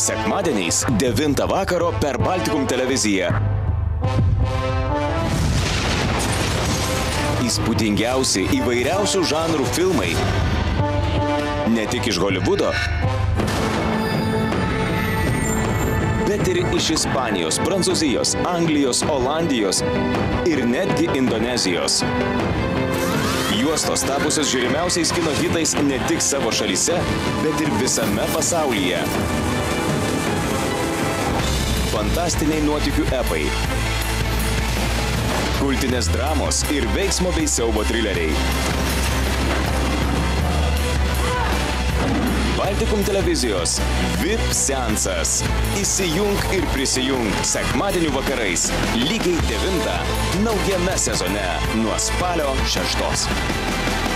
Sekmadieniais 9 vakaro per Baltikum televiziją. Įspūdingiausi įvairiausių žanrų filmai. Ne tik iš Holivudo, bet ir iš Ispanijos, Prancūzijos, Anglijos, Olandijos ir netgi Indonezijos. Juostos tapusios žiūrimiausiais kino hitais ne tik savo šalyse, bet ir visame pasaulyje. Fantastiniai nuotykių epai, kultinės dramos ir veiksmo bei siaubo trileriai. Baltikum televizijos VIP seansas. Įsijunk ir prisijunk sekmadienių vakarais lygiai 9 naujame sezone nuo spalio 6.